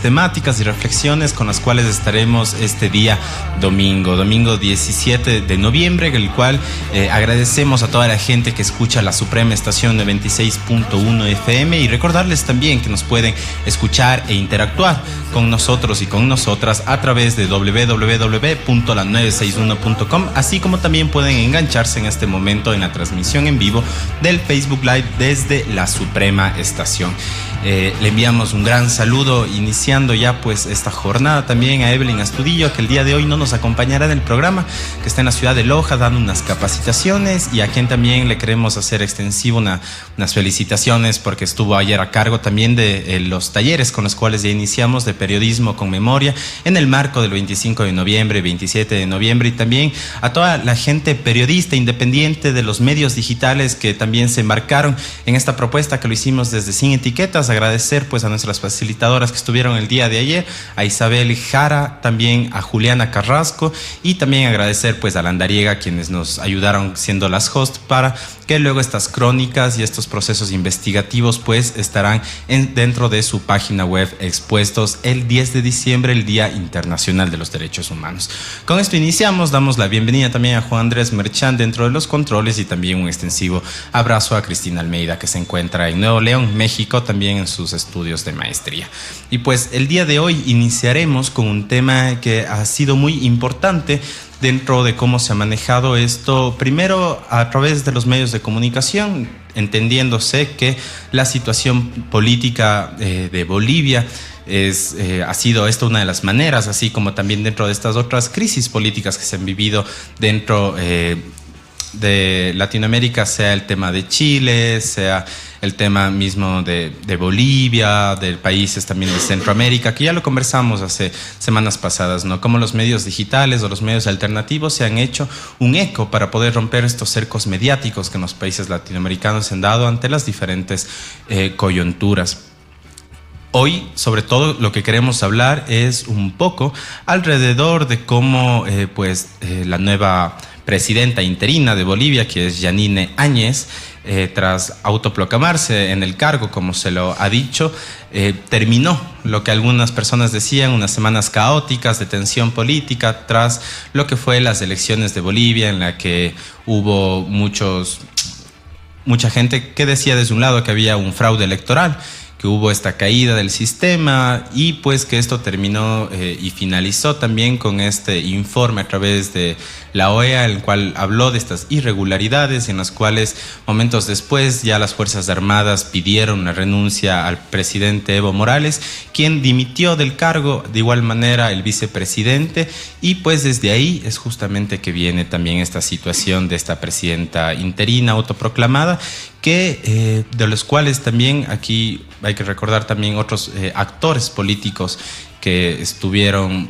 temáticas y reflexiones con las cuales estaremos este día domingo 17 de noviembre, el cual agradecemos a toda la gente que escucha la Suprema Estación 96.1 FM y recordarles también que nos pueden escuchar e interactuar con nosotros y con nosotras a través de www.la961.com, así como también pueden engancharse en este momento en la transmisión en vivo del Facebook Live desde la Suprema Estación. Le enviamos un gran saludo iniciando ya pues esta jornada también a Evelyn Astudillo, que el día de hoy no nos acompañará en el programa, que está en la ciudad de Loja dando unas capacitaciones, y a quien también le queremos hacer extensivo unas felicitaciones porque estuvo ayer a cargo también de los talleres con los cuales ya iniciamos de periodismo con memoria en el marco del 25 de noviembre, 27 de noviembre, y también a toda la gente periodista independiente de los medios digitales que también se embarcaron en esta propuesta que lo hicimos desde Sin Etiquetas. Agradecer pues a nuestras facilitadoras que estuvieron el día de ayer, a Isabel Jara, también a Juliana Carrasco, y también agradecer pues a la Andariega, quienes nos ayudaron siendo las hosts para que luego estas crónicas y estos procesos investigativos pues estarán dentro de su página web expuestos el 10 de diciembre, el Día Internacional de los Derechos Humanos. Con esto iniciamos, damos la bienvenida también a Juan Andrés Merchán dentro de los controles, y también un extensivo abrazo a Cristina Almeida, que se encuentra en Nuevo León, México, también en sus estudios de maestría. Y pues el día de hoy iniciaremos con un tema que ha sido muy importante dentro de cómo se ha manejado esto, primero a través de los medios de comunicación, entendiéndose que la situación política de Bolivia ha sido esta una de las maneras, así como también dentro de estas otras crisis políticas que se han vivido dentro de Latinoamérica, sea el tema de Chile, sea el tema mismo de Bolivia, de países también de Centroamérica, que ya lo conversamos hace semanas pasadas, ¿no? Cómo los medios digitales o los medios alternativos se han hecho un eco para poder romper estos cercos mediáticos que en los países latinoamericanos se han dado ante las diferentes coyunturas. Hoy, sobre todo, lo que queremos hablar es un poco alrededor de cómo la nueva presidenta interina de Bolivia, que es Yanine Áñez, tras autoproclamarse en el cargo, como se lo ha dicho, terminó lo que algunas personas decían, unas semanas caóticas de tensión política tras lo que fue las elecciones de Bolivia, en la que hubo mucha gente que decía desde un lado que había un fraude electoral, que hubo esta caída del sistema, y pues que esto terminó y finalizó también con este informe a través de la OEA, el cual habló de estas irregularidades, en las cuales momentos después ya las Fuerzas Armadas pidieron la renuncia al presidente Evo Morales, quien dimitió del cargo, de igual manera el vicepresidente, y pues desde ahí es justamente que viene también esta situación de esta presidenta interina autoproclamada, que de los cuales también aquí hay que recordar también otros actores políticos que estuvieron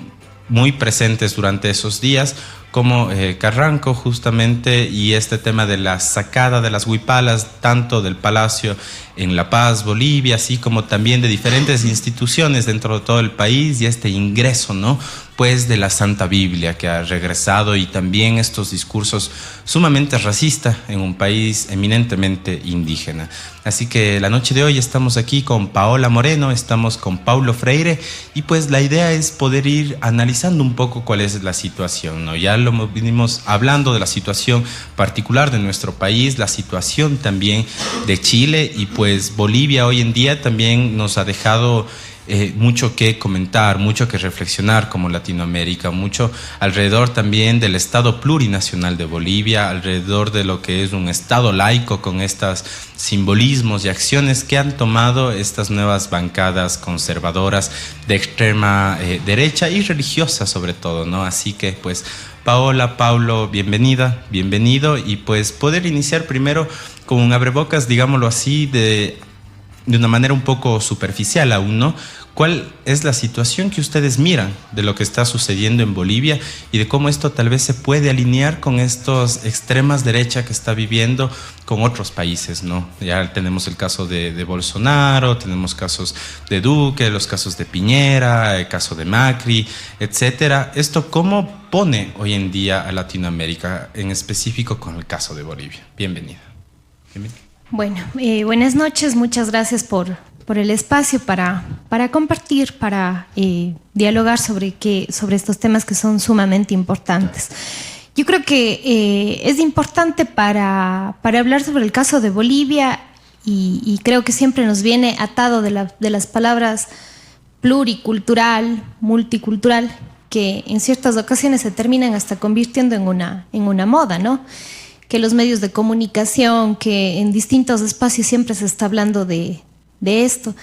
muy presentes durante esos días, como Carranco justamente, y este tema de la sacada de las huipalas, tanto del Palacio en La Paz, Bolivia, así como también de diferentes instituciones dentro de todo el país, y este ingreso, ¿no?, pues de la Santa Biblia que ha regresado, y también estos discursos sumamente racistas en un país eminentemente indígena. Así que la noche de hoy estamos aquí con Paola Moreno, estamos con Paulo Freire, y pues la idea es poder ir analizando un poco cuál es la situación, ¿no? Ya lo venimos hablando de la situación particular de nuestro país, la situación también de Chile, y pues Bolivia hoy en día también nos ha dejado mucho que comentar, mucho que reflexionar como Latinoamérica, mucho alrededor también del Estado plurinacional de Bolivia, alrededor de lo que es un Estado laico con estos simbolismos y acciones que han tomado estas nuevas bancadas conservadoras de extrema derecha y religiosas sobre todo, ¿no? Así que pues Paola, Paulo, bienvenida, bienvenido, y pues poder iniciar primero con un abrebocas, digámoslo así, de una manera un poco superficial aún, ¿no? ¿Cuál es la situación que ustedes miran de lo que está sucediendo en Bolivia y de cómo esto tal vez se puede alinear con estos extremas derecha que está viviendo con otros países, ¿no? Ya tenemos el caso de Bolsonaro, tenemos casos de Duque, los casos de Piñera, el caso de Macri, etcétera. ¿Esto cómo pone hoy en día a Latinoamérica, en específico con el caso de Bolivia? Bienvenida. Bueno, buenas noches, muchas gracias por por el espacio para compartir, para dialogar sobre estos temas que son sumamente importantes. Yo creo que es importante para hablar sobre el caso de Bolivia y creo que siempre nos viene atado de las palabras pluricultural, multicultural, que en ciertas ocasiones se terminan hasta convirtiendo en una moda, ¿no? Que los medios de comunicación, que en distintos espacios siempre se está hablando de esto.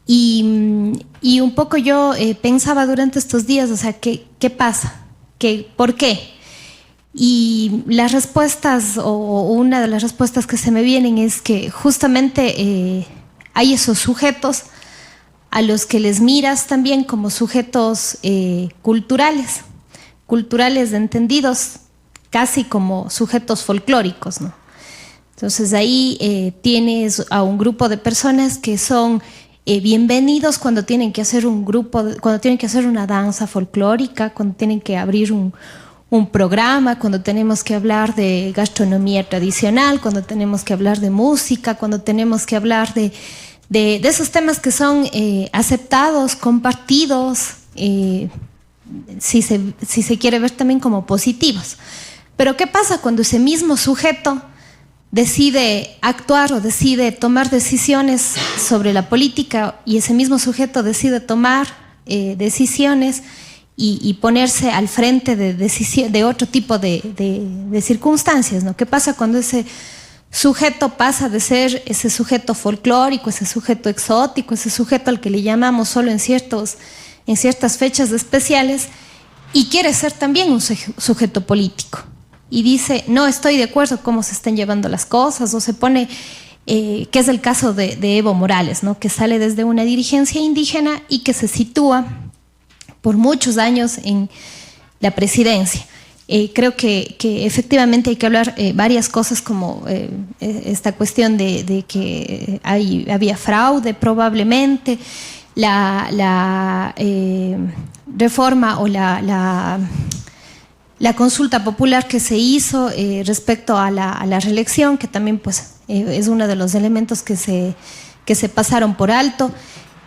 Y un poco yo pensaba durante estos días, o sea, ¿qué pasa? ¿Por qué? Y las respuestas, o una de las respuestas que se me vienen es que justamente hay esos sujetos a los que les miras también como sujetos culturales entendidos casi como sujetos folclóricos, ¿no? Entonces ahí tienes a un grupo de personas que son bienvenidos cuando tienen que hacer cuando tienen que hacer una danza folclórica, cuando tienen que abrir un programa, cuando tenemos que hablar de gastronomía tradicional, cuando tenemos que hablar de música, cuando tenemos que hablar de esos temas que son aceptados, compartidos, si se quiere ver también como positivos. Pero ¿qué pasa cuando ese mismo sujeto decide actuar o decide tomar decisiones sobre la política y ese mismo sujeto decide tomar decisiones y ponerse al frente de otro tipo de circunstancias, ¿no? ¿Qué pasa cuando ese sujeto pasa de ser ese sujeto folclórico, ese sujeto exótico, ese sujeto al que le llamamos solo en ciertas fechas especiales y quiere ser también un sujeto político? Y dice, no estoy de acuerdo cómo se están llevando las cosas, o se pone, que es el caso de Evo Morales, ¿no? Que sale desde una dirigencia indígena y que se sitúa por muchos años en la presidencia. Creo que efectivamente hay que hablar varias cosas como esta cuestión de que había fraude probablemente, la reforma o la consulta popular que se hizo respecto a la reelección, que también pues, es uno de los elementos que se pasaron por alto,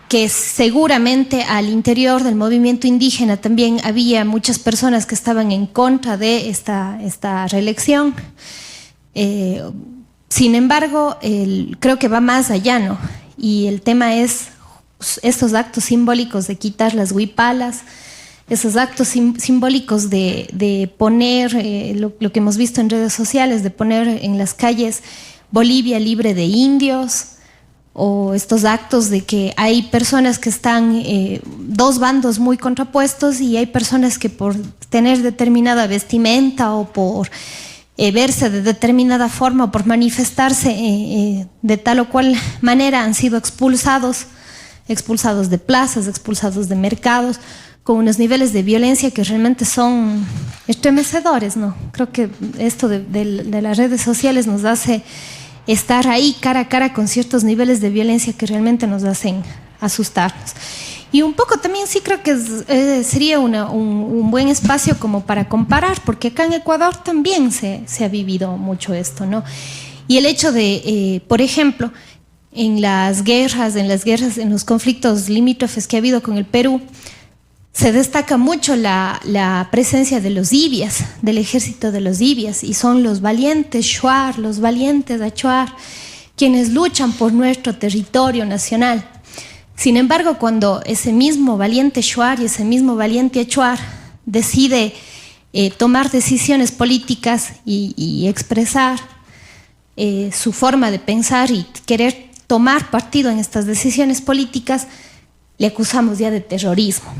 que seguramente al interior del movimiento indígena también había muchas personas que estaban en contra de esta reelección. Sin embargo, creo que va más allá, ¿no? Y el tema es estos actos simbólicos de quitar las huipalas, esos actos simbólicos de poner, lo que hemos visto en redes sociales, de poner en las calles Bolivia libre de indios, o estos actos de que hay personas que están, dos bandos muy contrapuestos, y hay personas que por tener determinada vestimenta o por verse de determinada forma o por manifestarse de tal o cual manera han sido expulsados de plazas, expulsados de mercados, con unos niveles de violencia que realmente son estremecedores, ¿no? Creo que esto de las redes sociales nos hace estar ahí cara a cara con ciertos niveles de violencia que realmente nos hacen asustarnos. Y un poco también sí creo que sería un buen espacio como para comparar, porque acá en Ecuador también se ha vivido mucho esto, ¿no? Y el hecho de, por ejemplo, en los conflictos limítrofes que ha habido con el Perú, se destaca mucho la presencia de los ibias, del ejército de los ibias, y son los valientes shuar, los valientes achuar, quienes luchan por nuestro territorio nacional. Sin embargo, cuando ese mismo valiente shuar y ese mismo valiente achuar decide tomar decisiones políticas y expresar su forma de pensar y querer tomar partido en estas decisiones políticas, le acusamos ya de terrorismo.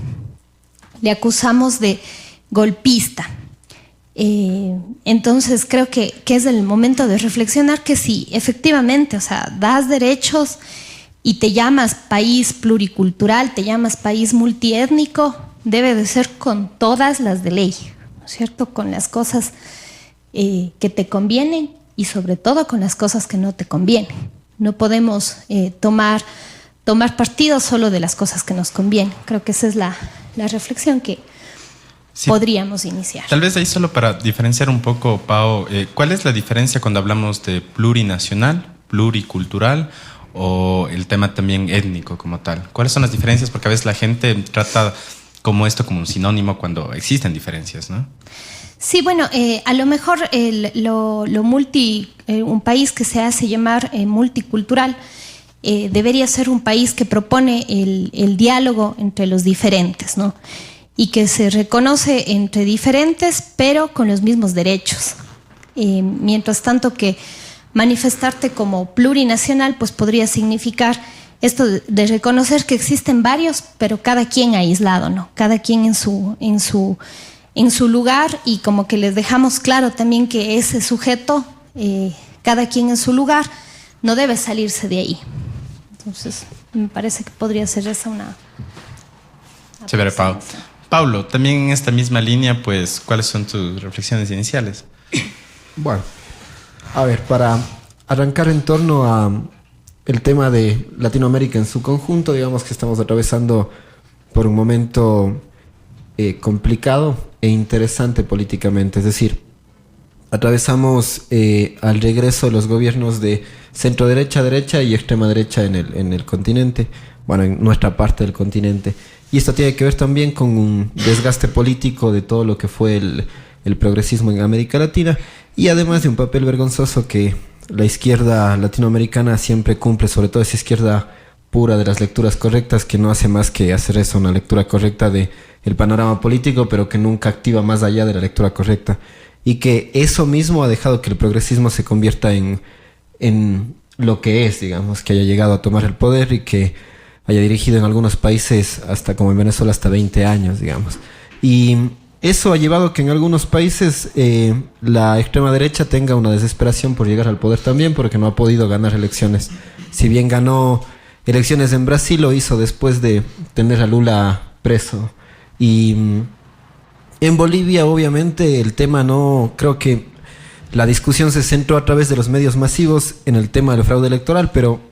Le acusamos de golpista. Entonces creo que es el momento de reflexionar que sí, efectivamente, o sea, das derechos y te llamas país pluricultural, te llamas país multiétnico, debe de ser con todas las de ley, ¿no es cierto? Con las cosas que te convienen y sobre todo con las cosas que no te convienen. No podemos tomar partido solo de las cosas que nos convienen. Creo que esa es la reflexión que podríamos iniciar. Tal vez ahí solo para diferenciar un poco, Pao, ¿cuál es la diferencia cuando hablamos de plurinacional, pluricultural o el tema también étnico como tal? ¿Cuáles son las diferencias? Porque a veces la gente trata como esto como un sinónimo cuando existen diferencias, ¿no? Sí, bueno, a lo mejor un país que se hace llamar multicultural debería ser un país que propone el diálogo entre los diferentes, ¿no? Y que se reconoce entre diferentes, pero con los mismos derechos. Mientras tanto que manifestarte como plurinacional, pues podría significar esto de reconocer que existen varios, pero cada quien aislado, ¿no? Cada quien en su lugar, y como que les dejamos claro también que ese sujeto, cada quien en su lugar, no debe salirse de ahí. Entonces, me parece que podría ser esa una... Chévere, Pau. Paulo, también en esta misma línea, pues, ¿cuáles son tus reflexiones iniciales? Bueno, a ver, para arrancar en torno a el tema de Latinoamérica en su conjunto, digamos que estamos atravesando por un momento complicado e interesante políticamente. Es decir, atravesamos al regreso de los gobiernos de centro derecha, derecha y extrema derecha en el continente, bueno, en nuestra parte del continente. Y esto tiene que ver también con un desgaste político de todo lo que fue el progresismo en América Latina, y además de un papel vergonzoso que la izquierda latinoamericana siempre cumple, sobre todo esa izquierda pura de las lecturas correctas, que no hace más que hacer eso, una lectura correcta del panorama político, pero que nunca activa más allá de la lectura correcta. Y que eso mismo ha dejado que el progresismo se convierta en lo que es, digamos, que haya llegado a tomar el poder y que haya dirigido en algunos países, hasta como en Venezuela, hasta 20 años, digamos. Y eso ha llevado a que en algunos países la extrema derecha tenga una desesperación por llegar al poder también, porque no ha podido ganar elecciones. Si bien ganó elecciones en Brasil, lo hizo después de tener a Lula preso. Y en Bolivia, obviamente, el tema no... Creo que la discusión se centró a través de los medios masivos en el tema del fraude electoral, pero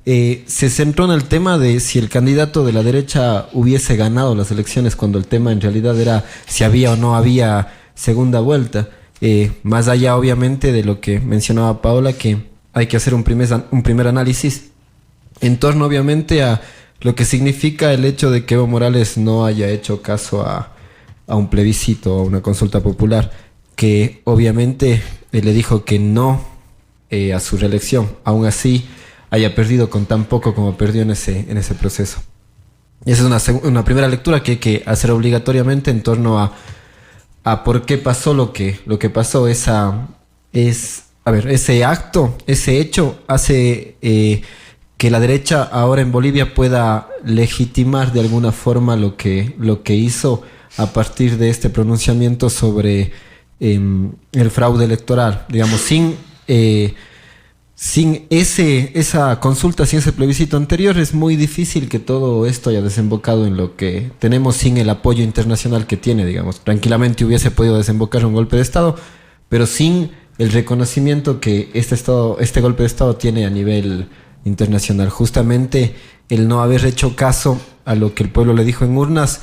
se centró en el tema de si el candidato de la derecha hubiese ganado las elecciones, cuando el tema en realidad era si había o no había segunda vuelta. Más allá, obviamente, de lo que mencionaba Paola, que hay que hacer un primer análisis en torno, obviamente, a lo que significa el hecho de que Evo Morales no haya hecho caso a un plebiscito, a una consulta popular, que obviamente le dijo que no a su reelección. Aún así, haya perdido con tan poco como perdió en ese proceso. Y esa es una primera lectura que hay que hacer obligatoriamente en torno a por qué pasó lo que pasó. Ese acto, ese hecho hace que la derecha ahora en Bolivia pueda legitimar de alguna forma lo que hizo a partir de este pronunciamiento sobre el fraude electoral. Digamos, sin esa consulta, sin ese plebiscito anterior, es muy difícil que todo esto haya desembocado en lo que tenemos, sin el apoyo internacional que tiene, digamos. Tranquilamente hubiese podido desembocar un golpe de Estado, pero sin el reconocimiento que este golpe de Estado tiene a nivel internacional. Justamente el no haber hecho caso a lo que el pueblo le dijo en urnas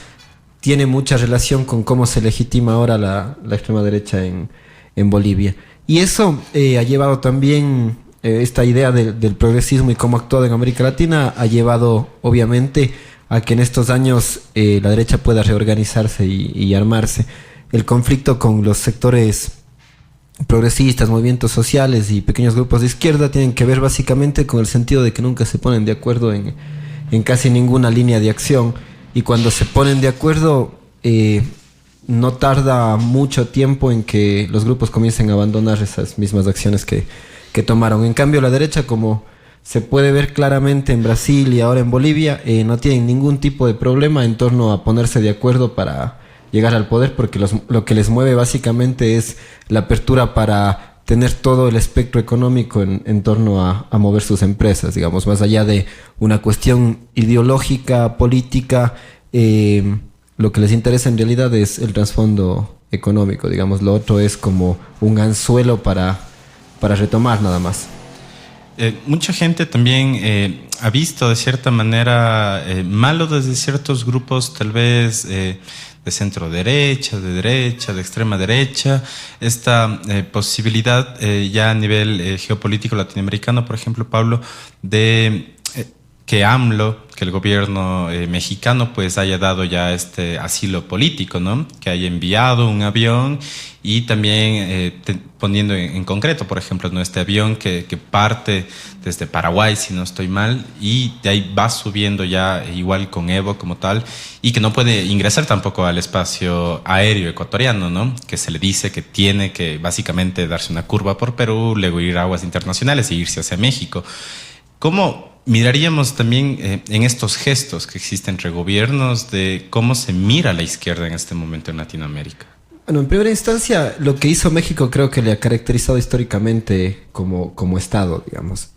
tiene mucha relación con cómo se legitima ahora la extrema derecha en Bolivia. Y eso ha llevado también... esta idea del progresismo y cómo ha actuado en América Latina ha llevado, obviamente, a que en estos años la derecha pueda reorganizarse y armarse. El conflicto con los sectores progresistas, movimientos sociales y pequeños grupos de izquierda tienen que ver básicamente con el sentido de que nunca se ponen de acuerdo en casi ninguna línea de acción, y cuando se ponen de acuerdo no tarda mucho tiempo en que los grupos comiencen a abandonar esas mismas acciones que tomaron. En cambio, la derecha, como se puede ver claramente en Brasil y ahora en Bolivia, no tienen ningún tipo de problema en torno a ponerse de acuerdo para llegar al poder, porque lo que les mueve básicamente es la apertura para tener todo el espectro económico en torno a mover sus empresas, digamos, más allá de una cuestión ideológica, política. Lo que les interesa en realidad es el trasfondo económico, digamos. Lo otro es como un anzuelo para retomar nada más. Mucha gente también ha visto de cierta manera malo desde ciertos grupos tal vez de centro derecha, de extrema derecha. Esta posibilidad ya a nivel geopolítico latinoamericano, por ejemplo, Pablo, de que AMLO, que el gobierno mexicano pues haya dado ya este asilo político, ¿no? Que haya enviado un avión y también poniendo en concreto, por ejemplo, ¿no? Este avión que parte desde Paraguay, si no estoy mal, y de ahí va subiendo ya igual con Evo como tal, y que no puede ingresar tampoco al espacio aéreo ecuatoriano, ¿no? Que se le dice que tiene que básicamente darse una curva por Perú, luego ir a aguas internacionales e irse hacia México. ¿Cómo miraríamos también en estos gestos que existen entre gobiernos de cómo se mira a la izquierda en este momento en Latinoamérica? Bueno, en primera instancia, lo que hizo México creo que le ha caracterizado históricamente como Estado, digamos.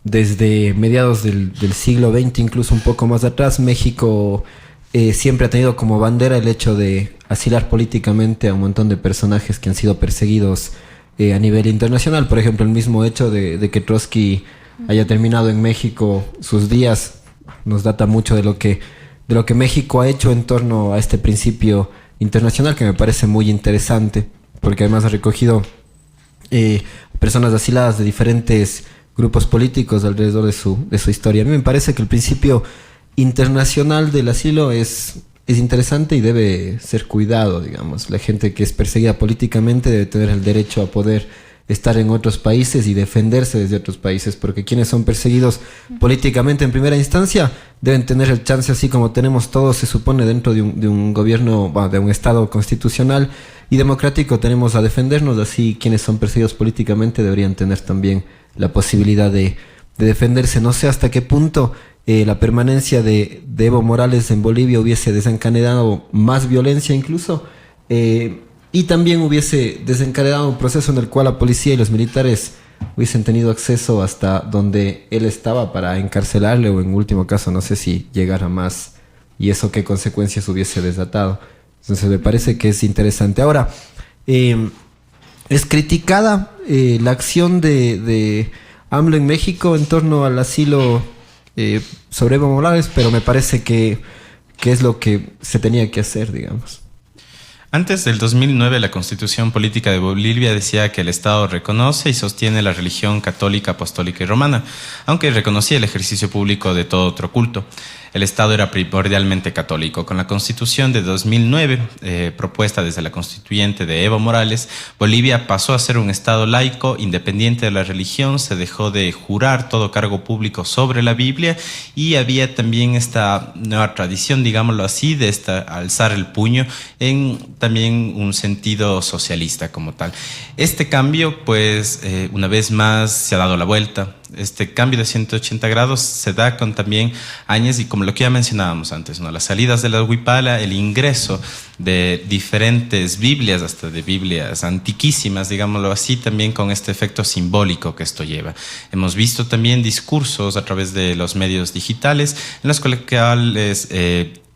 Desde mediados del siglo XX, incluso un poco más atrás, México siempre ha tenido como bandera el hecho de asilar políticamente a un montón de personajes que han sido perseguidos a nivel internacional. Por ejemplo, el mismo hecho de que Trotsky haya terminado en México sus días nos data mucho de lo que México ha hecho en torno a este principio internacional, que me parece muy interesante, porque además ha recogido personas asiladas de diferentes grupos políticos alrededor de su historia. A mí me parece que el principio internacional del asilo es interesante y debe ser cuidado, digamos. La gente que es perseguida políticamente debe tener el derecho a poder estar en otros países y defenderse desde otros países, porque quienes son perseguidos políticamente en primera instancia deben tener el chance, así como tenemos todos, se supone, dentro de un gobierno, bueno, de un Estado constitucional y democrático, tenemos a defendernos. Así quienes son perseguidos políticamente deberían tener también la posibilidad de defenderse. No sé hasta qué punto la permanencia de Evo Morales en Bolivia hubiese desencadenado más violencia incluso, y también hubiese desencadenado un proceso en el cual la policía y los militares hubiesen tenido acceso hasta donde él estaba para encarcelarle, o en último caso no sé si llegara más, y eso qué consecuencias hubiese desatado. Entonces me parece que es interesante. Ahora, es criticada la acción de AMLO en México en torno al asilo sobre Evo Morales, pero me parece que es lo que se tenía que hacer, digamos. Antes del 2009, la Constitución Política de Bolivia decía que el Estado reconoce y sostiene la religión católica, apostólica y romana, aunque reconocía el ejercicio público de todo otro culto. El Estado era primordialmente católico. Con la Constitución de 2009, propuesta desde la constituyente de Evo Morales, Bolivia pasó a ser un Estado laico, independiente de la religión, se dejó de jurar todo cargo público sobre la Biblia, y había también esta nueva tradición, digámoslo así, de alzar el puño en también un sentido socialista como tal. Este cambio, pues, una vez más se ha dado la vuelta. Este cambio de 180 grados se da con también años, y como lo que ya mencionábamos antes, ¿no? Las salidas de la huipala, el ingreso de diferentes Biblias, hasta de Biblias antiquísimas, digámoslo así, también con este efecto simbólico que esto lleva. Hemos visto también discursos a través de los medios digitales en los cuales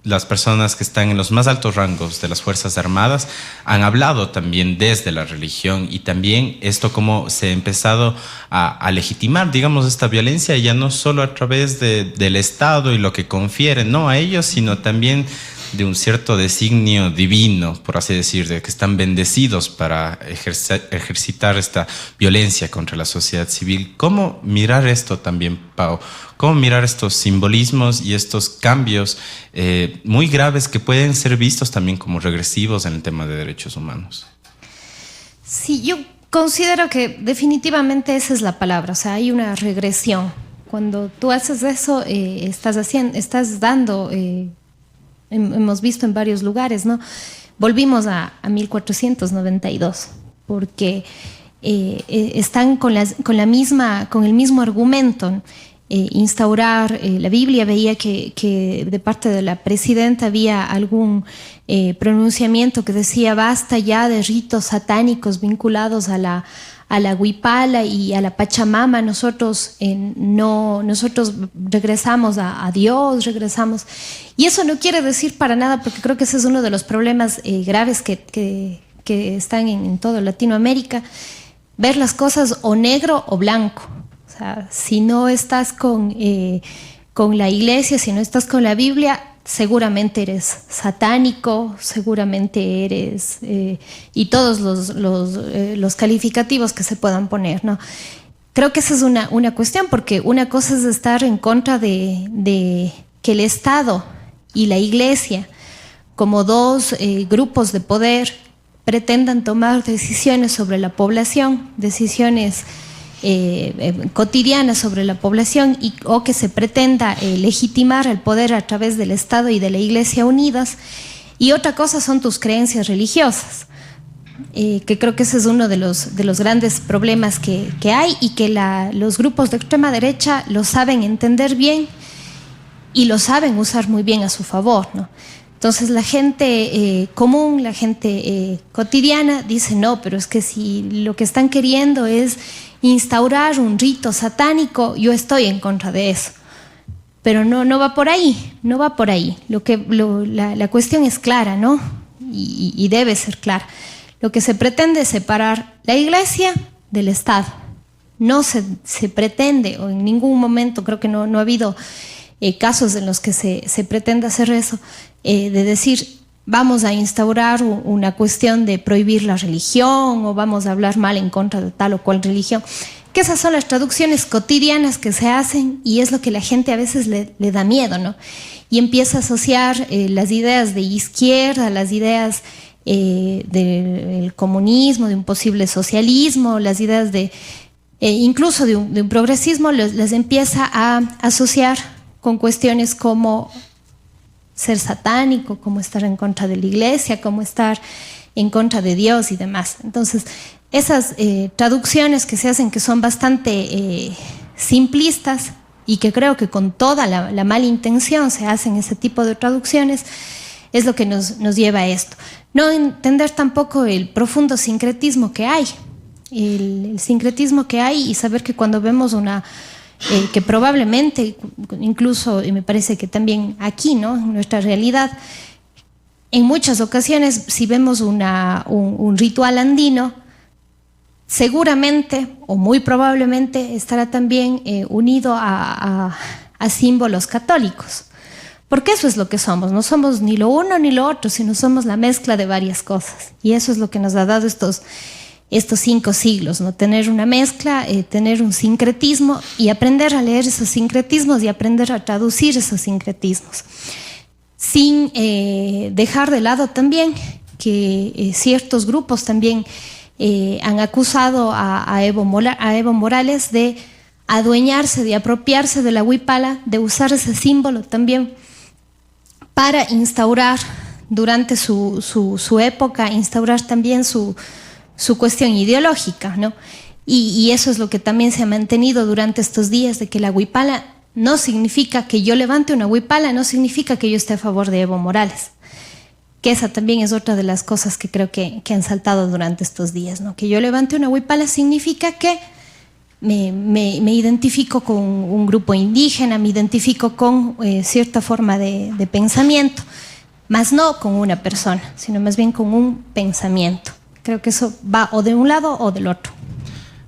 las personas que están en los más altos rangos de las Fuerzas Armadas han hablado también desde la religión, y también esto como se ha empezado a legitimar, digamos, esta violencia, ya no solo a través del Estado y lo que confiere, no a ellos, sino también de un cierto designio divino, por así decir, de que están bendecidos para ejercitar esta violencia contra la sociedad civil. ¿Cómo mirar esto también, Pau? ¿Cómo mirar estos simbolismos y estos cambios muy graves que pueden ser vistos también como regresivos en el tema de derechos humanos? Sí, yo considero que definitivamente esa es la palabra, o sea, hay una regresión. Cuando tú haces eso, estás dando... hemos visto en varios lugares, ¿no? Volvimos a 1492, porque están con el mismo argumento, ¿no? Instaurar la Biblia. Veía que de parte de la presidenta había algún pronunciamiento que decía basta ya de ritos satánicos vinculados a la huipala y a la Pachamama. Nosotros regresamos a Dios, regresamos. Y eso no quiere decir para nada, porque creo que ese es uno de los problemas graves que están en toda Latinoamérica, ver las cosas o negro o blanco. O sea, si no estás con la iglesia, si no estás con la Biblia, seguramente eres satánico, seguramente eres... y todos los calificativos que se puedan poner, ¿no? Creo que esa es una cuestión, porque una cosa es estar en contra de que el Estado y la Iglesia, como dos grupos de poder, pretendan tomar decisiones sobre la población, decisiones cotidianas sobre la población, o que se pretenda legitimar el poder a través del Estado y de la Iglesia unidas. Y otra cosa son tus creencias religiosas, que creo que ese es uno de los grandes problemas que hay, y que los grupos de extrema derecha lo saben entender bien y lo saben usar muy bien a su favor, ¿no? Entonces la gente común, la gente cotidiana dice, no, pero es que si lo que están queriendo es instaurar un rito satánico, yo estoy en contra de eso. Pero no va por ahí, no va por ahí. La cuestión es clara, ¿no? Y debe ser clara. Lo que se pretende es separar la Iglesia del Estado. No se pretende, o en ningún momento, creo que no ha habido casos en los que se pretenda hacer eso, de decir, vamos a instaurar una cuestión de prohibir la religión, o vamos a hablar mal en contra de tal o cual religión. Que esas son las traducciones cotidianas que se hacen, y es lo que la gente a veces le da miedo, ¿no? Y empieza a asociar las ideas de izquierda, las ideas del comunismo, de un posible socialismo, las ideas incluso de un progresismo, las empieza a asociar con cuestiones como ser satánico, como estar en contra de la Iglesia, como estar en contra de Dios y demás. Entonces, esas traducciones que se hacen, que son bastante simplistas, y que creo que con toda la mala intención se hacen ese tipo de traducciones, es lo que nos lleva a esto. No entender tampoco el profundo sincretismo que hay, el sincretismo que hay, y saber que cuando vemos que probablemente, incluso me parece que también aquí, ¿no?, en nuestra realidad, en muchas ocasiones, si vemos un ritual andino, seguramente o muy probablemente estará también unido a símbolos católicos. Porque eso es lo que somos, no somos ni lo uno ni lo otro, sino somos la mezcla de varias cosas. Y eso es lo que nos ha dado estos 5 siglos, ¿no? Tener una mezcla, tener un sincretismo, y aprender a leer esos sincretismos y aprender a traducir esos sincretismos. Sin dejar de lado también que ciertos grupos también han acusado a Evo Morales de adueñarse, de apropiarse de la huipala, de usar ese símbolo también para instaurar durante su época, instaurar también su cuestión ideológica, ¿no? Y eso es lo que también se ha mantenido durante estos días, de que la huipala no significa que yo levante una huipala, no significa que yo esté a favor de Evo Morales. Que esa también es otra de las cosas que creo que han saltado durante estos días, ¿no? Que yo levante una huipala significa que me identifico con un grupo indígena, me identifico con cierta forma de pensamiento, más no con una persona, sino más bien con un pensamiento. Creo que eso va o de un lado o del otro.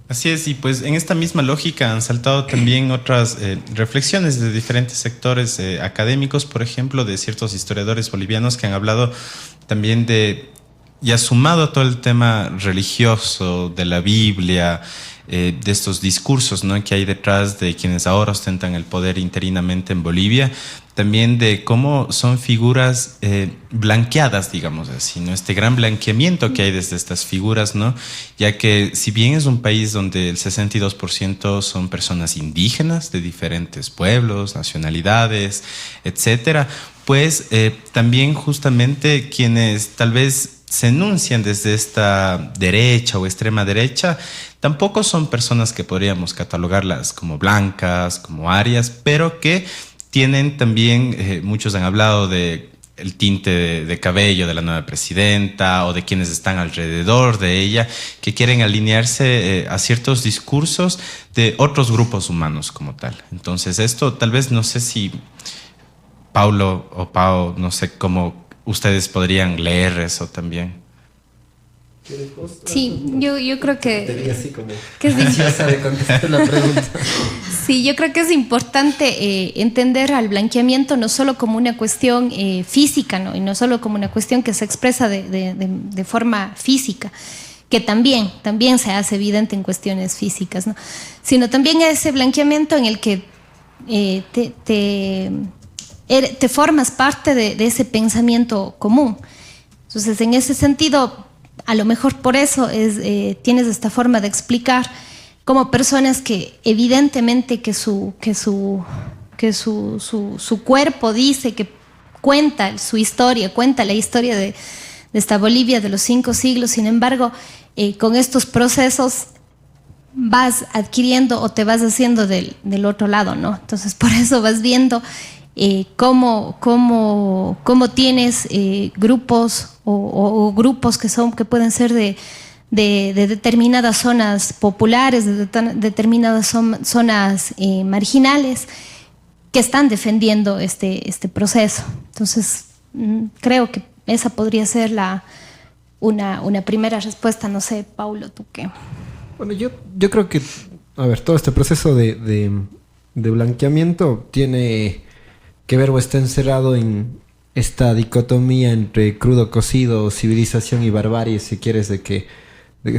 Así es, y pues en esta misma lógica han saltado también otras reflexiones de diferentes sectores académicos, por ejemplo, de ciertos historiadores bolivianos que han hablado también y ha sumado todo el tema religioso de la Biblia, de estos discursos, ¿no?, que hay detrás de quienes ahora ostentan el poder interinamente en Bolivia, también de cómo son figuras blanqueadas, digamos así, ¿no? Este gran blanqueamiento que hay desde estas figuras, ¿no? Ya que si bien es un país donde el 62% son personas indígenas de diferentes pueblos, nacionalidades, etcétera, pues también justamente quienes tal vez se enuncian desde esta derecha o extrema derecha, tampoco son personas que podríamos catalogarlas como blancas, como arias, pero que tienen también, muchos han hablado de el tinte de cabello de la nueva presidenta o de quienes están alrededor de ella, que quieren alinearse a ciertos discursos de otros grupos humanos como tal. Entonces esto tal vez, no sé si Paulo o Pau, no sé cómo ustedes podrían leer eso también. Sí, yo creo que... Tenía así como... que es difícil. Ya sabe contestar la pregunta. Sí, yo creo que es importante entender al blanqueamiento no solo como una cuestión física, ¿no? Y no solo como una cuestión que se expresa de forma física, que también se hace evidente en cuestiones físicas, ¿no? Sino también ese blanqueamiento en el que te formas parte de ese pensamiento común. Entonces, en ese sentido, a lo mejor por eso tienes esta forma de explicar como personas que evidentemente que su cuerpo dice, que cuenta su historia, cuenta la historia de esta Bolivia de los 5 siglos, sin embargo, con estos procesos vas adquiriendo o te vas haciendo del otro lado, ¿no? Entonces, por eso vas viendo cómo tienes grupos o grupos que pueden ser de determinadas zonas populares, de determinadas zonas marginales, que están defendiendo este proceso. Entonces, creo que esa podría ser una primera respuesta. No sé, Paulo, ¿tú qué? Bueno, yo creo que, a ver, todo este proceso de blanqueamiento tiene que ver o está encerrado en esta dicotomía entre crudo cocido, civilización y barbarie, si quieres, de que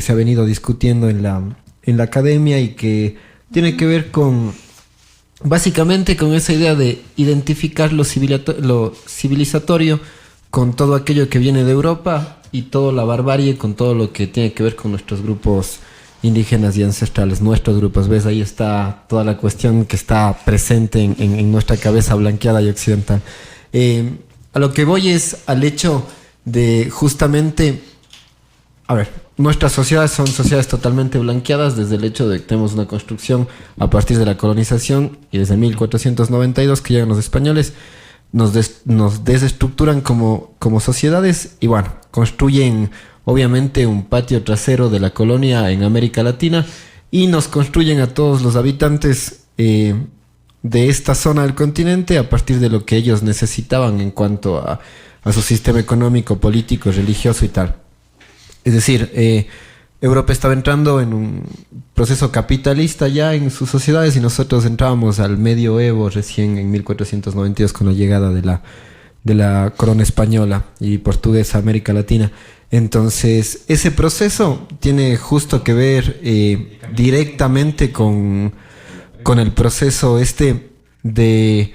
se ha venido discutiendo en la academia, y que tiene que ver básicamente con esa idea de identificar lo civilizatorio con todo aquello que viene de Europa, y toda la barbarie con todo lo que tiene que ver con nuestros grupos indígenas y ancestrales, nuestros grupos. ¿Ves? Ahí está toda la cuestión que está presente en nuestra cabeza blanqueada y occidental. A lo que voy es al hecho de justamente, a ver, nuestras sociedades son sociedades totalmente blanqueadas desde el hecho de que tenemos una construcción a partir de la colonización, y desde 1492 que llegan los españoles, nos desestructuran como sociedades, y bueno, construyen obviamente un patio trasero de la colonia en América Latina, y nos construyen a todos los habitantes de esta zona del continente a partir de lo que ellos necesitaban en cuanto a su sistema económico, político, religioso y tal. Es decir, Europa estaba entrando en un proceso capitalista ya en sus sociedades, y nosotros entrábamos al medioevo recién en 1492 con la llegada de la corona española y portuguesa a América Latina. Entonces, ese proceso tiene justo que ver directamente con el proceso de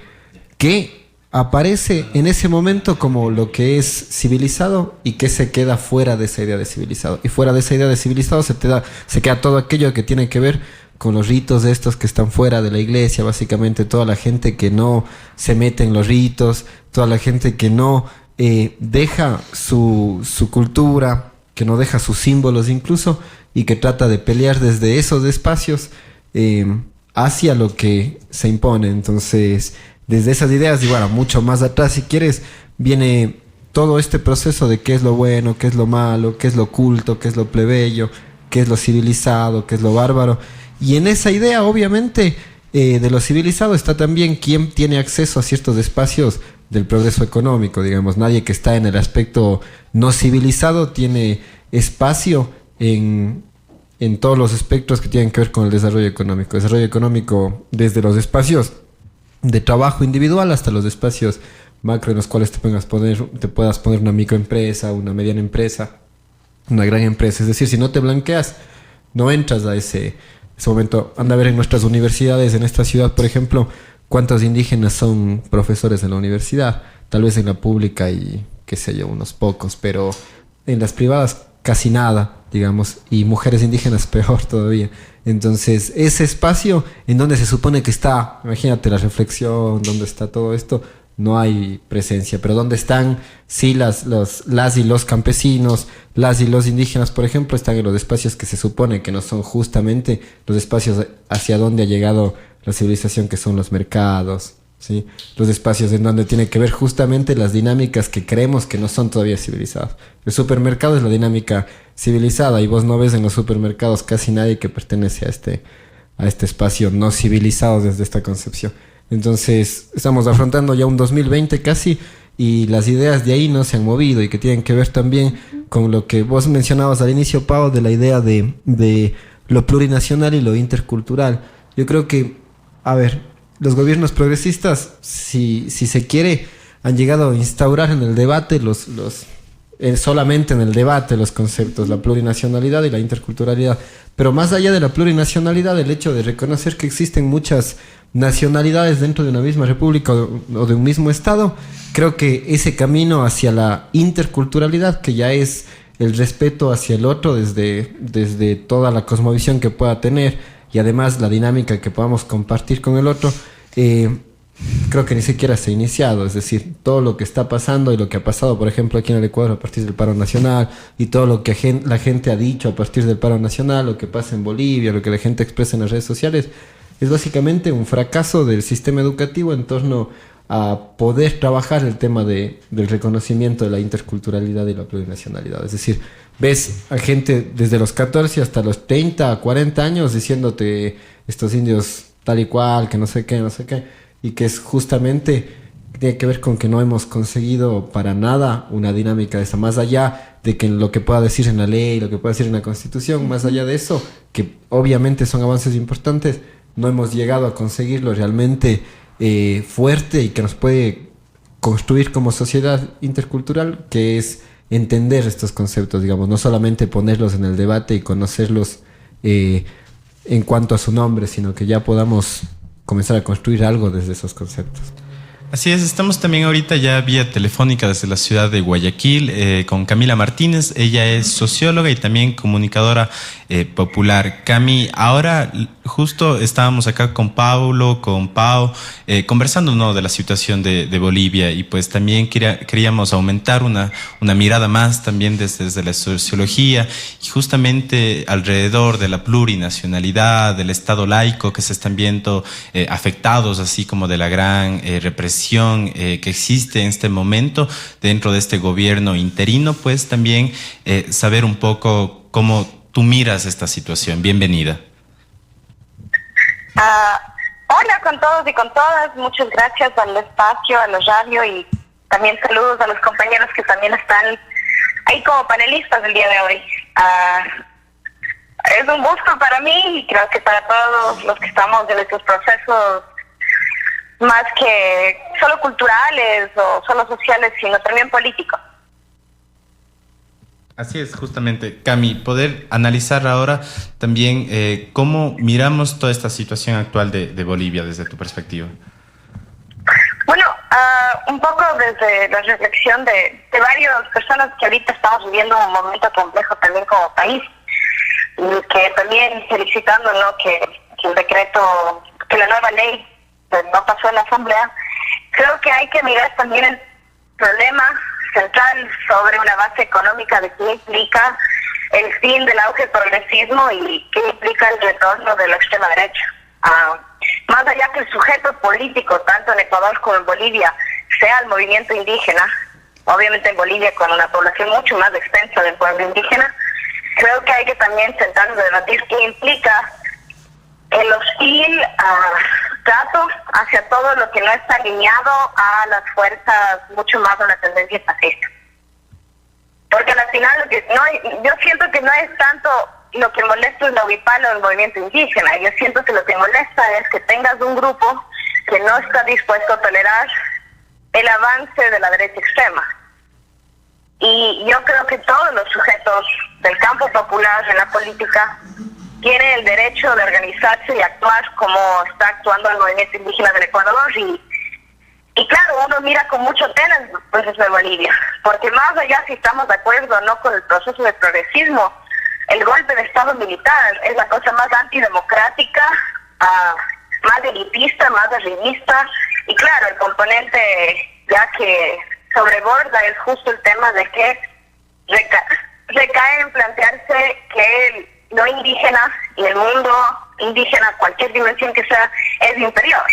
que aparece en ese momento como lo que es civilizado y que se queda fuera de esa idea de civilizado. Y fuera de esa idea de civilizado se queda todo aquello que tiene que ver con los ritos de estos que están fuera de la iglesia, básicamente toda la gente que no se mete en los ritos, toda la gente que no deja su cultura, que no deja sus símbolos incluso, y que trata de pelear desde esos espacios hacia lo que se impone. Entonces, desde esas ideas, y bueno, mucho más atrás si quieres, viene todo este proceso de qué es lo bueno, qué es lo malo, qué es lo culto, qué es lo plebeyo, qué es lo civilizado, qué es lo bárbaro. Y en esa idea, obviamente, de lo civilizado está también quién tiene acceso a ciertos espacios del progreso económico. Digamos, nadie que está en el aspecto no civilizado tiene espacio en todos los espectros que tienen que ver con el desarrollo económico. Desarrollo económico desde los espacios de trabajo individual hasta los espacios macro en los cuales te puedas poner una microempresa, una mediana empresa, una gran empresa. Es decir, si no te blanqueas, no entras a ese momento. Anda a ver en nuestras universidades, en esta ciudad, por ejemplo, cuántos indígenas son profesores en la universidad. Tal vez en la pública y, qué sé yo, unos pocos, pero en las privadas casi nada, digamos, y mujeres indígenas peor todavía. Entonces, ese espacio en donde se supone que está, imagínate la reflexión, donde está todo esto, no hay presencia. Pero donde están, sí, las y los campesinos, las y los indígenas, por ejemplo, están en los espacios que se supone que no son justamente los espacios hacia donde ha llegado la civilización, que son los mercados, ¿sí? Los espacios en donde tiene que ver justamente las dinámicas que creemos que no son todavía civilizadas. El supermercado es la dinámica civilizada, y vos no ves en los supermercados casi nadie que pertenece a este espacio no civilizado desde esta concepción. Entonces, estamos afrontando ya un 2020 casi, y las ideas de ahí no se han movido, y que tienen que ver también con lo que vos mencionabas al inicio, Pau, de la idea de lo plurinacional y lo intercultural. Yo creo que A ver, los gobiernos progresistas, si se quiere, han llegado a instaurar en el debate solamente en el debate los conceptos, la plurinacionalidad y la interculturalidad. Pero más allá de la plurinacionalidad, el hecho de reconocer que existen muchas nacionalidades dentro de una misma república o de un mismo estado, creo que ese camino hacia la interculturalidad, que ya es el respeto hacia el otro desde toda la cosmovisión que pueda tener y además la dinámica que podamos compartir con el otro, creo que ni siquiera se ha iniciado. Es decir, todo lo que está pasando y lo que ha pasado, por ejemplo, aquí en el Ecuador a partir del paro nacional, y todo lo que la gente ha dicho a partir del paro nacional, lo que pasa en Bolivia, lo que la gente expresa en las redes sociales, es básicamente un fracaso del sistema educativo en torno a poder trabajar el tema del reconocimiento de la interculturalidad y la plurinacionalidad. Es decir, ves a gente desde los 14 hasta los 30, 40 años diciéndote estos indios tal y cual, que no sé qué, y que es justamente, tiene que ver con que no hemos conseguido para nada una dinámica de esa, más allá de que lo que pueda decir en la ley, lo que pueda decir en la Constitución, más allá de eso, que obviamente son avances importantes, no hemos llegado a conseguirlo realmente fuerte y que nos puede construir como sociedad intercultural, que es entender estos conceptos, digamos, no solamente ponerlos en el debate y conocerlos en cuanto a su nombre, sino que ya podamos comenzar a construir algo desde esos conceptos. Así es, estamos también ahorita ya vía telefónica desde la ciudad de Guayaquil con Camila Martínez. Ella es socióloga y también comunicadora popular. Cami, ahora justo estábamos acá con Pau, conversando, ¿no?, de la situación de Bolivia, y pues también queríamos aumentar una mirada más también desde la sociología, y justamente alrededor de la plurinacionalidad, del Estado laico, que se están viendo afectados, así como de la gran represión que existe en este momento dentro de este gobierno interino. Pues también saber un poco cómo tú miras esta situación. Bienvenida. Hola con todos y con todas, muchas gracias al espacio, a la radio, y también saludos a los compañeros que también están ahí como panelistas el día de hoy. Es un gusto para mí y creo que para todos los que estamos en estos procesos, más que solo culturales o solo sociales, sino también políticos. Así es, justamente, Cami, poder analizar ahora también cómo miramos toda esta situación actual de Bolivia desde tu perspectiva. Bueno, un poco desde la reflexión de varias personas que ahorita estamos viviendo un momento complejo también como país, y que también felicitando, ¿no?, que el decreto, que la nueva ley no pasó en la Asamblea. Creo que hay que mirar también el problema central sobre una base económica de qué implica el fin del auge del progresismo y qué implica el retorno de la extrema derecha. Más allá que el sujeto político, tanto en Ecuador como en Bolivia, sea el movimiento indígena, obviamente en Bolivia con una población mucho más extensa del pueblo indígena, creo que hay que también sentarnos a debatir qué implica el hostil trato hacia todo lo que no está alineado a las fuerzas mucho más de la tendencia fascista. Porque al final yo siento que no es tanto lo que molesta el Nahuipal o el movimiento indígena. Yo siento que lo que molesta es que tengas un grupo que no está dispuesto a tolerar el avance de la derecha extrema. Y yo creo que todos los sujetos del campo popular en la política tienen el derecho de organizarse y actuar como está actuando el movimiento indígena del Ecuador. Y claro, uno mira con mucho pena el proceso de Bolivia, porque más allá si estamos de acuerdo o no con el proceso de progresismo, el golpe de Estado militar es la cosa más antidemocrática, más elitista, más arribista, y claro, el componente ya que sobreborda es justo el tema de que recae en plantearse que lo indígena y el mundo indígena, cualquier dimensión que sea, es inferior.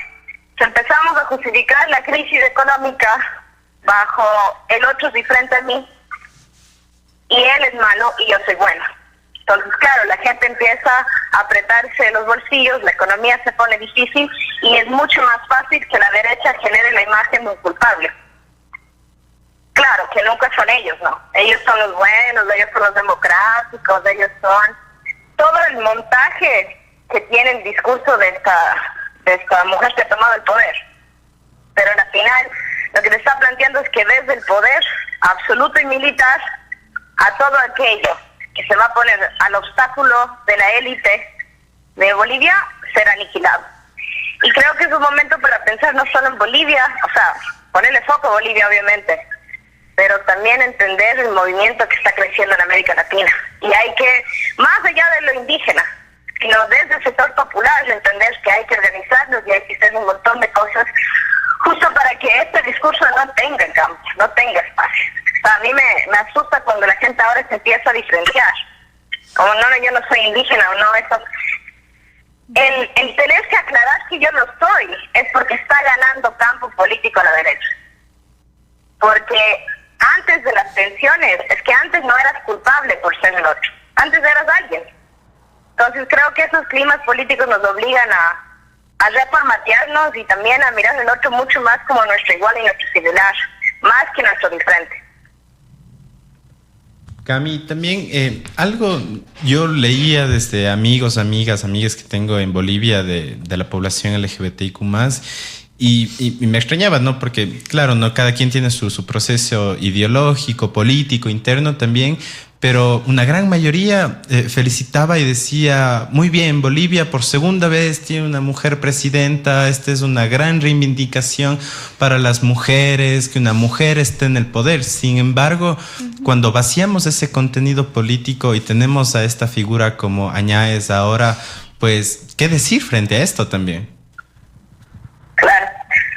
Empezamos a justificar la crisis económica bajo el otro es diferente a mí y él es malo y yo soy bueno. Entonces, claro, la gente empieza a apretarse los bolsillos, la economía se pone difícil y es mucho más fácil que la derecha genere la imagen de un culpable. Claro, que nunca son ellos, ¿no? Ellos son los buenos, ellos son los democráticos, ellos son todo el montaje que tiene el discurso de esta mujer que ha tomado el poder. Pero al final lo que te está planteando es que desde el poder absoluto y militar a todo aquello que se va a poner al obstáculo de la élite de Bolivia será aniquilado. Y creo que es un momento para pensar no solo en Bolivia, o sea, ponerle foco a Bolivia obviamente, pero también entender el movimiento que está creciendo en América Latina. Y hay que, más allá de lo indígena, sino desde el sector popular, entender que hay que organizarnos y hay que hacer un montón de cosas justo para que este discurso no tenga campo, no tenga espacio. O sea, a mí me asusta cuando la gente ahora se empieza a diferenciar. Como no, yo no soy indígena o no, eso. El tener que aclarar que yo no soy es porque está ganando campo político a la derecha. Porque antes de las tensiones, es que antes no eras culpable por ser el otro. Antes eras alguien. Entonces creo que esos climas políticos nos obligan a reformatearnos y también a mirar al otro mucho más como nuestro igual y nuestro similar, más que nuestro diferente. Cami, también algo yo leía desde amigas que tengo en Bolivia de la población LGBTIQ+, y me extrañaba, ¿no? Porque, claro, ¿no? Cada quien tiene su proceso ideológico, político, interno también, pero una gran mayoría felicitaba y decía, muy bien, Bolivia por segunda vez tiene una mujer presidenta, esta es una gran reivindicación para las mujeres, que una mujer esté en el poder. Sin embargo, cuando vaciamos ese contenido político y tenemos a esta figura como Añaez ahora, pues, ¿qué decir frente a esto también? Claro.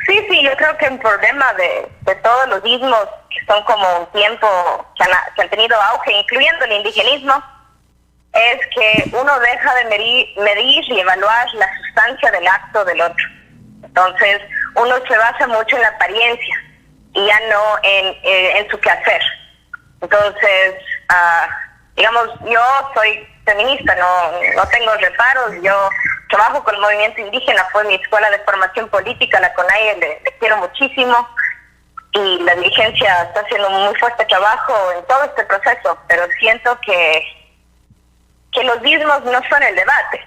Sí, yo creo que el problema de todos los ismos que son como un tiempo que han tenido auge, incluyendo el indigenismo, es que uno deja de medir y evaluar la sustancia del acto del otro. Entonces, uno se basa mucho en la apariencia y ya no en su quehacer. Entonces, digamos, yo soy feminista, no tengo reparos, yo trabajo con el movimiento indígena, fue mi escuela de formación política, la CONAIE, le quiero muchísimo, y la dirigencia está haciendo un muy fuerte trabajo en todo este proceso, pero siento que los ismos no son el debate.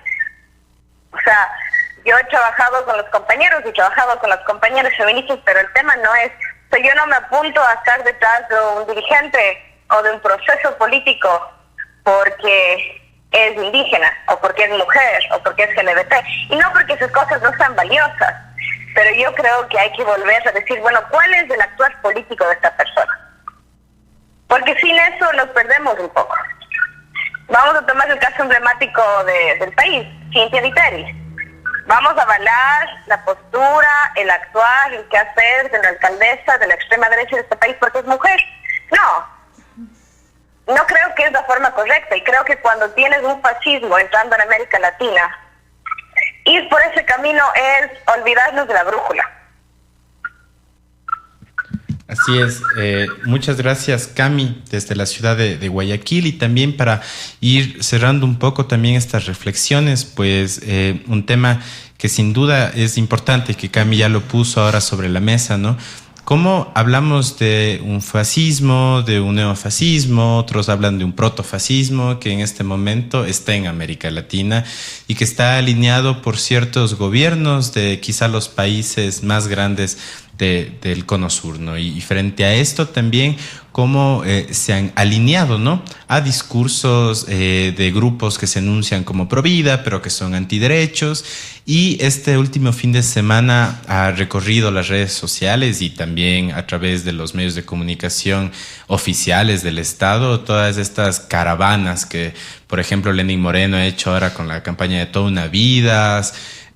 O sea, yo he trabajado con los compañeros y trabajado con las compañeras feministas, pero el tema no es, o sea, yo no me apunto a estar detrás de un dirigente o de un proceso político porque es indígena, o porque es mujer, o porque es LGBT, y no porque esas cosas no sean valiosas, pero yo creo que hay que volver a decir, bueno, ¿cuál es el actuar político de esta persona? Porque sin eso nos perdemos un poco. Vamos a tomar el caso emblemático del país, Cynthia Viteri. Vamos a avalar la postura, el actuar, el quehacer de la alcaldesa de la extrema derecha de este país porque es mujer. No creo que es la forma correcta, y creo que cuando tienes un fascismo entrando en América Latina, ir por ese camino es olvidarnos de la brújula. Así es. Muchas gracias, Cami, desde la ciudad de Guayaquil, y también para ir cerrando un poco también estas reflexiones, pues un tema que sin duda es importante, que Cami ya lo puso ahora sobre la mesa, ¿no? ¿Cómo hablamos de un fascismo, de un neofascismo? Otros hablan de un protofascismo que en este momento está en América Latina y que está alineado por ciertos gobiernos de quizá los países más grandes del Cono Sur, ¿no? Y frente a esto también cómo se han alineado, ¿no?, a discursos de grupos que se enuncian como pro vida, pero que son antiderechos. Y este último fin de semana ha recorrido las redes sociales y también a través de los medios de comunicación oficiales del Estado todas estas caravanas que, por ejemplo, Lenín Moreno ha hecho ahora con la campaña de Toda una Vida,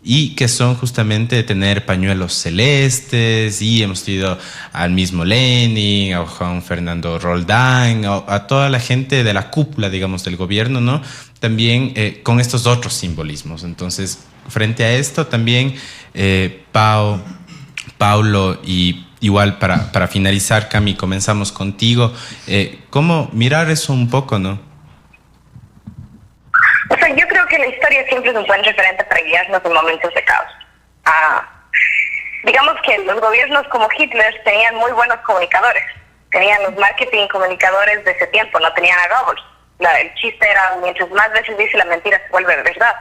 y que son justamente tener pañuelos celestes, y hemos tenido al mismo Lenin, a Juan Fernando Roldán, a toda la gente de la cúpula, digamos, del gobierno, ¿no? También con estos otros simbolismos. Entonces, frente a esto también, Paulo, y igual para finalizar, Cami, comenzamos contigo. ¿Cómo mirar eso un poco, no? O sea, yo creo que la historia siempre es un buen referente para guiarnos en momentos de caos. Digamos que los gobiernos como Hitler tenían muy buenos comunicadores. Tenían los marketing comunicadores de ese tiempo, no tenían a Goebbels. El chiste era, mientras más veces dice la mentira, se vuelve verdad.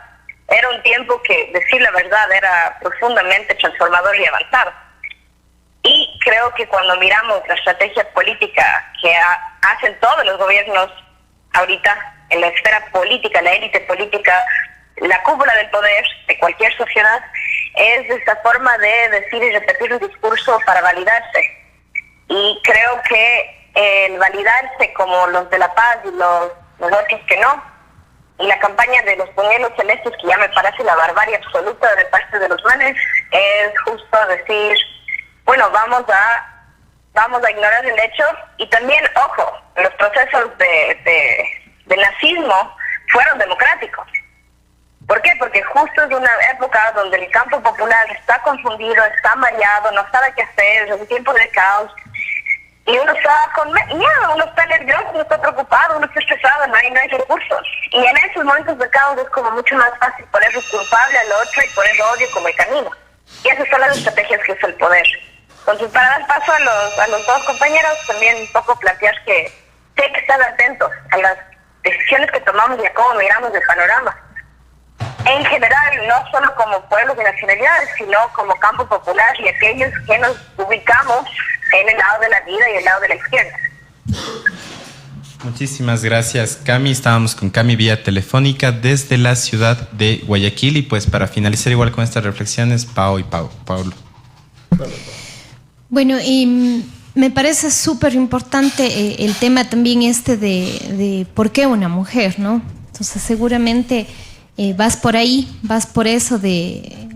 Era un tiempo que, decir la verdad, era profundamente transformador y avanzado. Y creo que cuando miramos la estrategia política que hacen todos los gobiernos ahorita, en la esfera política, la élite política, la cúpula del poder de cualquier sociedad, es esta forma de decir y repetir un discurso para validarse. Y creo que el validarse como los de La Paz y los otros que no, y la campaña de los pañuelos celestes, que ya me parece la barbarie absoluta de parte de los manes, es justo decir, bueno, vamos a ignorar el hecho. Y también, ojo, los procesos de nazismo fueron democráticos. ¿Por qué? Porque justo es una época donde el campo popular está confundido, está mareado, no sabe qué hacer, es un tiempo de caos. Y uno está con miedo, uno está nervioso, uno está preocupado, uno está estresado, no hay recursos. Y en esos momentos de caos es como mucho más fácil poner culpable al otro y poner odio como el camino. Y esas son las estrategias que usa el poder. Entonces, para dar paso a los dos compañeros, también un poco plantear que hay que estar atentos a las decisiones que tomamos y a cómo miramos el panorama. En general, no solo como pueblos y nacionalidades, sino como campo popular y aquellos que nos ubicamos en el lado de la vida y el lado de la izquierda. Muchísimas gracias, Cami. Estábamos con Cami vía telefónica desde la ciudad de Guayaquil. Y pues para finalizar igual con estas reflexiones, Paulo. Bueno, me parece súper importante el tema también de por qué una mujer, ¿no? Entonces seguramente vas por ahí, vas por eso de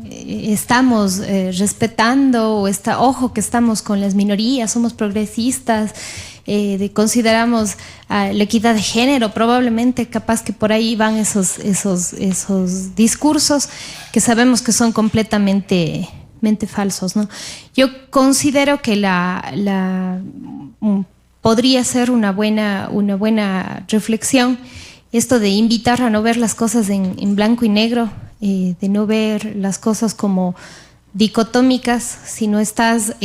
estamos respetando, ojo que estamos con las minorías, somos progresistas, consideramos la equidad de género, probablemente capaz que por ahí van esos discursos que sabemos que son completamente falsos, ¿no? Yo considero que podría ser una buena reflexión esto de invitar a no ver las cosas en blanco y negro, de no ver las cosas como dicotómicas. Si no estás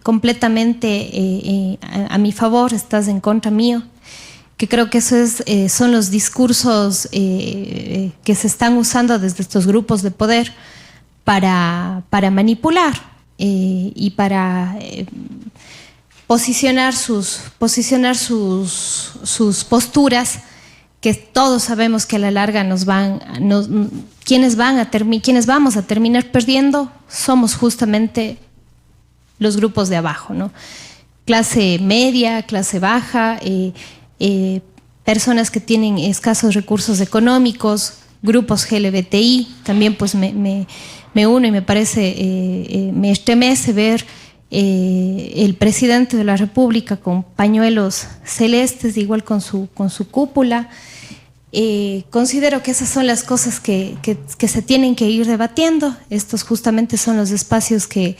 completamente a mi favor, estás en contra mío, que creo que eso son los discursos que se están usando desde estos grupos de poder para manipular y para posicionar sus posturas, que todos sabemos que a la larga quienes vamos a terminar perdiendo somos justamente los grupos de abajo, ¿no? Clase media, clase baja, personas que tienen escasos recursos económicos, grupos LGBTI. También pues me uno y me parece, me estremece ver el presidente de la República con pañuelos celestes, igual con su cúpula. Considero que esas son las cosas que se tienen que ir debatiendo. Estos justamente son los espacios que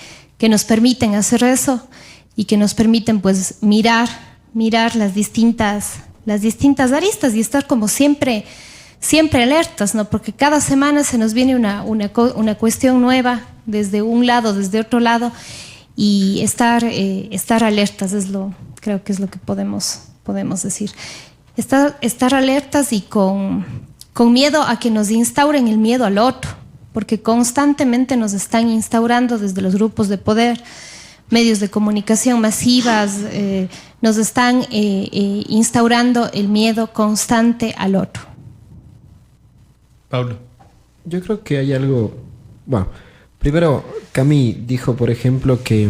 nos permiten hacer eso y que nos permiten pues mirar las distintas aristas y estar como siempre alertas, ¿no? Porque cada semana se nos viene una cuestión nueva desde un lado, desde otro lado, y estar alertas creo que es lo que podemos decir. Estar alertas y con miedo a que nos instauren el miedo al otro, porque constantemente nos están instaurando desde los grupos de poder, medios de comunicación masivas, nos están instaurando el miedo constante al otro. Paulo. Yo creo que hay algo... Bueno, primero, Cami dijo, por ejemplo, que...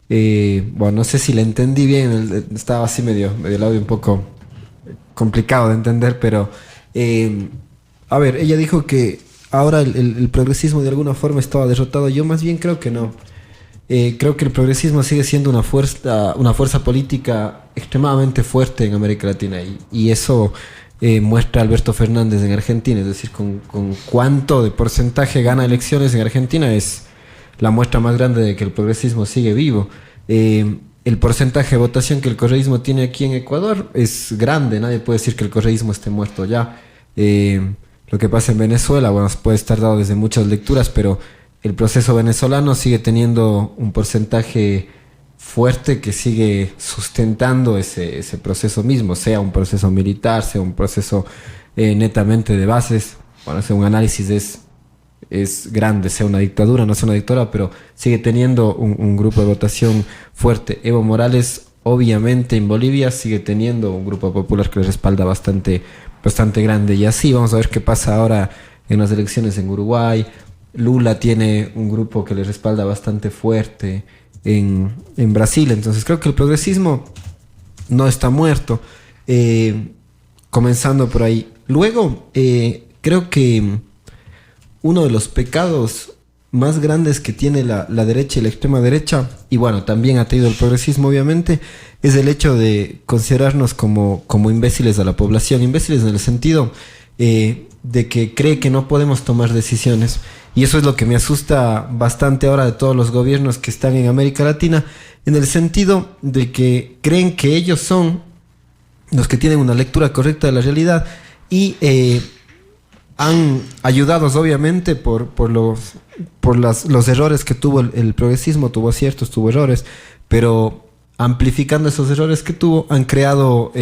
no sé si le entendí bien, estaba así medio el audio un poco complicado de entender, pero... a ver, ella dijo que ahora el progresismo de alguna forma estaba derrotado. Yo más bien creo que no. Creo que el progresismo sigue siendo una fuerza política extremadamente fuerte en América Latina, y eso muestra Alberto Fernández en Argentina. Es decir, con cuánto de porcentaje gana elecciones en Argentina es la muestra más grande de que el progresismo sigue vivo. El porcentaje de votación que el correísmo tiene aquí en Ecuador es grande. Nadie puede decir que el correísmo esté muerto ya. Lo que pasa en Venezuela, bueno, puede estar dado desde muchas lecturas, pero el proceso venezolano sigue teniendo un porcentaje fuerte que sigue sustentando ese proceso mismo, sea un proceso militar, sea un proceso netamente de bases. bueno, hacer un análisis es grande, sea una dictadura, no sea una dictadura, pero sigue teniendo un grupo de votación fuerte. Evo Morales, obviamente, en Bolivia sigue teniendo un grupo popular que le respalda bastante grande. Y así vamos a ver qué pasa ahora en las elecciones en Uruguay. Lula tiene un grupo que le respalda bastante fuerte en Brasil. Entonces creo que el progresismo no está muerto. Comenzando por ahí. Luego, creo que uno de los pecados más grandes que tiene la derecha y la extrema derecha, y bueno, también ha tenido el progresismo obviamente, es el hecho de considerarnos como imbéciles a la población. Imbéciles en el sentido de que cree que no podemos tomar decisiones. Y eso es lo que me asusta bastante ahora de todos los gobiernos que están en América Latina, en el sentido de que creen que ellos son los que tienen una lectura correcta de la realidad y han ayudados obviamente por los errores que tuvo el progresismo. Tuvo aciertos, tuvo errores, pero amplificando esos errores que tuvo, han creado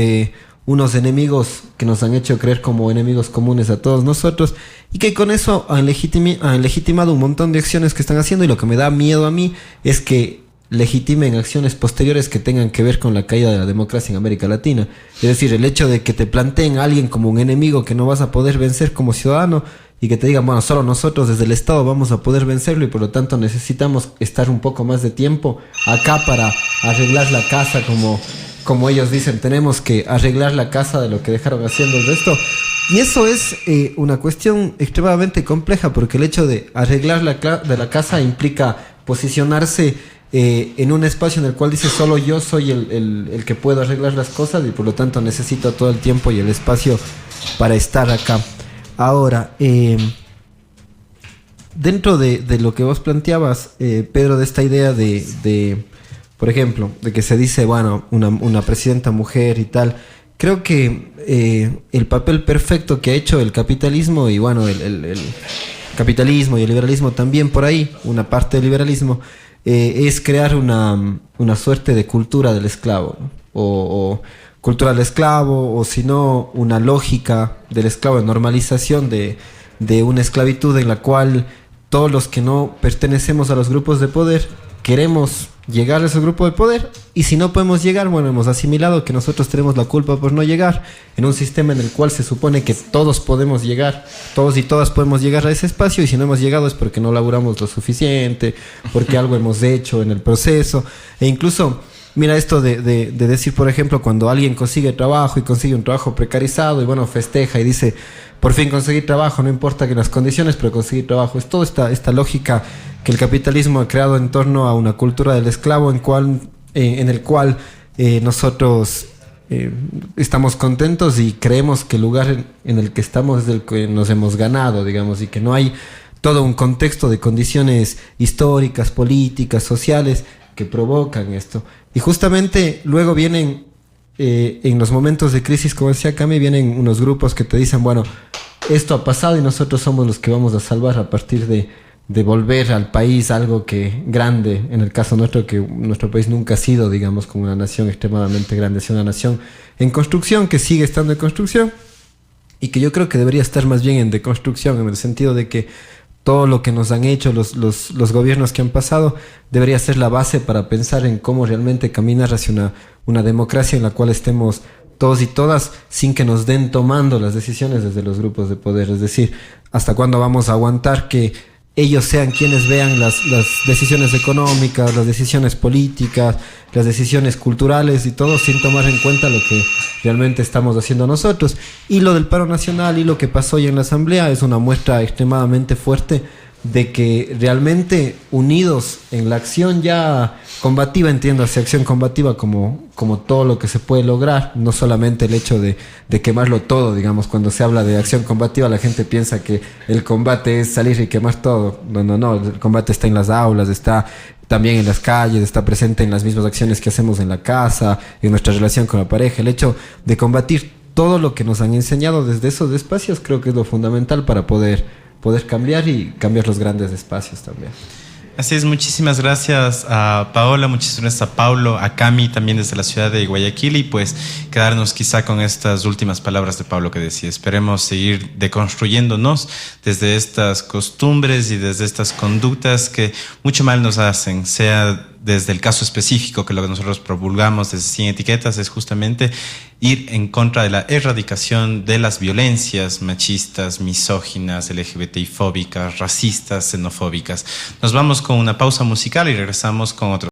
unos enemigos que nos han hecho creer como enemigos comunes a todos nosotros, y que con eso han legitimado un montón de acciones que están haciendo. Y lo que me da miedo a mí es que legitimen acciones posteriores que tengan que ver con la caída de la democracia en América Latina. Es decir, el hecho de que te planteen a alguien como un enemigo que no vas a poder vencer como ciudadano, y que te digan, bueno, solo nosotros desde el Estado vamos a poder vencerlo, y por lo tanto necesitamos estar un poco más de tiempo acá para arreglar la casa, como ellos dicen, tenemos que arreglar la casa de lo que dejaron haciendo el resto. Y eso es una cuestión extremadamente compleja, porque el hecho de arreglar la casa implica posicionarse en un espacio en el cual dice solo yo soy el que puedo arreglar las cosas, y por lo tanto necesito todo el tiempo y el espacio para estar acá. Ahora, dentro de lo que vos planteabas, Pedro, de esta idea de por ejemplo, de que se dice, bueno, una presidenta mujer y tal, creo que el papel perfecto que ha hecho el capitalismo, y bueno, el capitalismo y el liberalismo también por ahí, una parte del liberalismo, es crear una suerte de cultura del esclavo, ¿no? O cultura del esclavo, o si no, una lógica del esclavo, de normalización de una esclavitud en la cual todos los que no pertenecemos a los grupos de poder queremos llegar a ese grupo de poder, y si no podemos llegar, bueno, hemos asimilado que nosotros tenemos la culpa por no llegar, en un sistema en el cual se supone que todos podemos llegar, todos y todas podemos llegar a ese espacio, y si no hemos llegado es porque no laburamos lo suficiente, porque algo hemos hecho en el proceso. E incluso, mira esto de decir, por ejemplo, cuando alguien consigue trabajo y consigue un trabajo precarizado, y bueno, festeja y dice, por fin conseguí trabajo, no importa que las condiciones, pero conseguí trabajo. Es toda esta lógica que el capitalismo ha creado en torno a una cultura del esclavo, en el cual nosotros estamos contentos y creemos que el lugar en el que estamos es el que nos hemos ganado, digamos, y que no hay todo un contexto de condiciones históricas, políticas, sociales que provocan esto. Y justamente luego vienen, en los momentos de crisis, como decía Cami, vienen unos grupos que te dicen, bueno, esto ha pasado y nosotros somos los que vamos a salvar a partir de volver al país algo que grande, en el caso nuestro, que nuestro país nunca ha sido, digamos, como una nación extremadamente grande, es una nación en construcción, que sigue estando en construcción, y que yo creo que debería estar más bien en deconstrucción, en el sentido de que todo lo que nos han hecho los gobiernos que han pasado debería ser la base para pensar en cómo realmente caminar hacia una democracia en la cual estemos todos y todas sin que nos den tomando las decisiones desde los grupos de poder. Es decir, ¿hasta cuándo vamos a aguantar que ellos sean quienes vean las decisiones económicas, las decisiones políticas, las decisiones culturales y todo, sin tomar en cuenta lo que realmente estamos haciendo nosotros? Y lo del paro nacional y lo que pasó hoy en la asamblea es una muestra extremadamente fuerte de que realmente unidos en la acción ya combativa, entiéndase acción combativa como todo lo que se puede lograr, no solamente el hecho de quemarlo todo, digamos. Cuando se habla de acción combativa la gente piensa que el combate es salir y quemar todo. No, el combate está en las aulas, está también en las calles, está presente en las mismas acciones que hacemos en la casa, en nuestra relación con la pareja. El hecho de combatir todo lo que nos han enseñado desde esos espacios creo que es lo fundamental para poder cambiar y cambiar los grandes espacios también. Así es, muchísimas gracias a Paola, muchísimas gracias a Paulo, a Cami también desde la ciudad de Guayaquil, y pues quedarnos quizá con estas últimas palabras de Paulo que decía: esperemos seguir deconstruyéndonos desde estas costumbres y desde estas conductas que mucho mal nos hacen, sea desde el caso específico, que lo que nosotros promulgamos desde Sin Etiquetas es justamente ir en contra de la erradicación de las violencias machistas, misóginas, LGBTI-fóbicas, racistas, xenofóbicas. Nos vamos con una pausa musical y regresamos con otro.